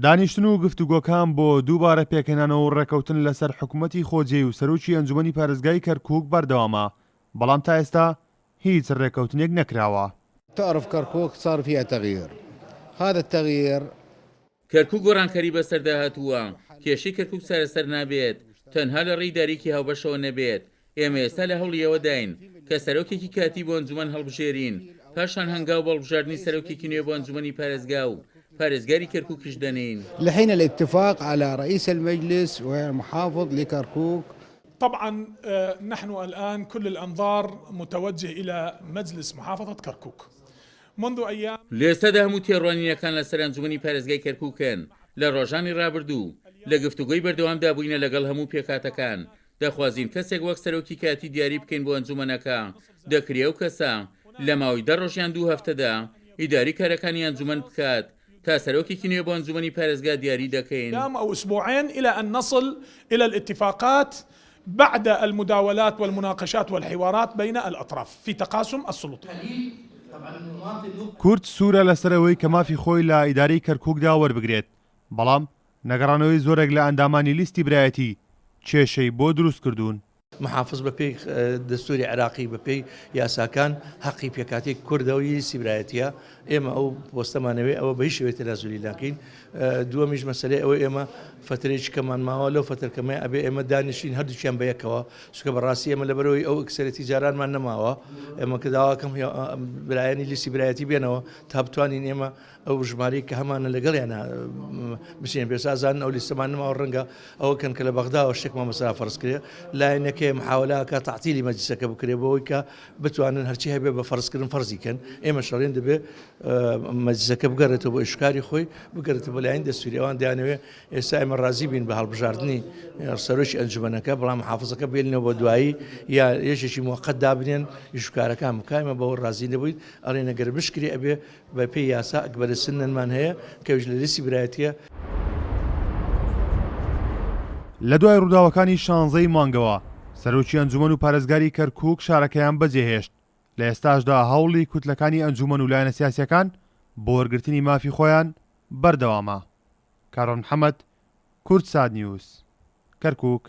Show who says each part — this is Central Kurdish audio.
Speaker 1: دانیشتن و گفتوگۆکان بۆ دووبارە پێکهێنانەوە و ڕێکەوتن لەسەر حکوومەتی خۆجێی و سەرۆکی ئەنجومەنی پارێزگای کەرکووک بەردەوامە، بەڵام تا ئێستا هیچ ڕێکەوتنێک نەکراوە.
Speaker 2: تعرف كركوك صار فيها تغيير. هذا التغيير
Speaker 3: کەرکووک گۆڕانکەری بەسەردا هاتووە، کێشەی کەرکووک سەرەسەر نابێت، تەنها لە ڕێی داریکی هاوبەشەوە نەبێت. ئێمە ئێستا لە هەوڵیەوەداین کە سەرۆکێکی کاتی بۆ ئەنجومەن هەڵبژێرین، پاشان هەنگاو بەڵبژاردننی سەرۆکێکی نوێ بۆ ئەنجومەنی پارێزگا و پارێزگاری کەرکووکش دەنین.
Speaker 2: لحين الاتفاق على رئيس المجلس ومحافظ لكركوك.
Speaker 4: طبعا نحن الآن كل الأنظار متوجه إلى مجلس محافظة كركوك منذ أيام.
Speaker 3: لێستادا هەموو تێڕوانینەکان لەسەر ئەنجومەنی پارێزگای کەرکووکن. لە ڕۆژانی ڕابردوو لە گفتوگۆی بەردەوامدا بووینە لەگەڵ هەموو پێکاتەکان، دەخوازین کەسێک وەک سەرۆکی کاتی دیاری بکەین بۆ ئەنجومەنەکە. دەکرێ و کەسە لە ماوەی 10 ڕۆژیان 2 هەفتەدا ئیداری کارەکانی ئەنجومەن بکات تا سەرۆکێکی نوێ بۆ ئەنجومەنی پارێزگا دیاری دەکەین.
Speaker 4: أو أسبوعين إلى أن نصل إلى الاتفاقات بعد المداولات والمناقشات والحوارات بين الأطراف في تقاسم السلطات.
Speaker 1: کورد سوورە لەسەرەوەی کە مافی خۆی لە ئیدارەی کەرکووکدا وەربگرێت، بەڵام نەگەڕانەوەی زۆرێک لە ئەندامانی لیستی برایەتی کێشەی بۆ دروست کردوون.
Speaker 5: محافظ بەپێی دەستوری عراقی بەپێی یاساکان حەقی پێکاتی کوردەوەی سیبرایەتیە. ئێمە ئەو پۆستەمانەوەی ئەوە بە هیچ شێوەیە تەنازولی ناکەین. دووەمیش مەسەلەی ئەوە ئێمە فترێکی کەمان ماوە لەو فترکەمەی ئەبێ ئێمە دانیشین هەردووچیان بەیەکەوە، چونکە بەڕاستی ئێمە لەبەرەوەی ئەو ئەکسەرەتی جارانمان نەماوە. ئێمە کە داواکەم برایانی لیستی برایەتی بێنەوە تا بتوانین ئێمە ئەو ژمارەی کە هەمانە لەگەڵیانە بچین پێسازان ئەو لیستەمان نەماوە ڕەنگە ئەوە کەن کە لە بەغداوە شتێکمان بەسەرا فەرز کرێ لایەنەکەی محاولەکە تەعتیلی مەجلیسەکە بکرێ بۆەوەی کە بتوانن هەرچی هەبێ بە فەرزکردن فەرزیکەن. ئێمە شەڕێن دەبێ مەجلیسەکە بگەڕێتەوە بۆ ئیشکاری خۆی، بگەڕێتەوە بە لایەن دەستوری ئەوان دەیانەوێ ئێستا ئێمە ڕازی بین بە هەڵبژاردننی سەرۆکی ئەنجومەنەکە، بەڵام محافظەکە بێنەوە بۆ دوایی یا یەکێکی موقەت دابنێن ئیشکارەکان بکایمە بەوە ڕازی نەبووین. ئەڵێ نەگەر بشکری ئەبێ بە پێی یاسا ئەکبەرە سننمان هەیە کەویش لە لیستی برایەتیە.
Speaker 1: لە دوای ڕووداوەکانی 16 مانگەوە سەرۆکی ئەنجومەن و پارێزگاری کەرکووک شارەکەیان بەجێهێشت. لە ئێستاشدا هەوڵی کوتلەکانی ئەنجومەن و لایەنە سیاسیەکان بۆ وەرگرتنی مافی خۆیان بەردەوامە. کارۆن محەممەد، کورد ساد نیوز، کەرکووک.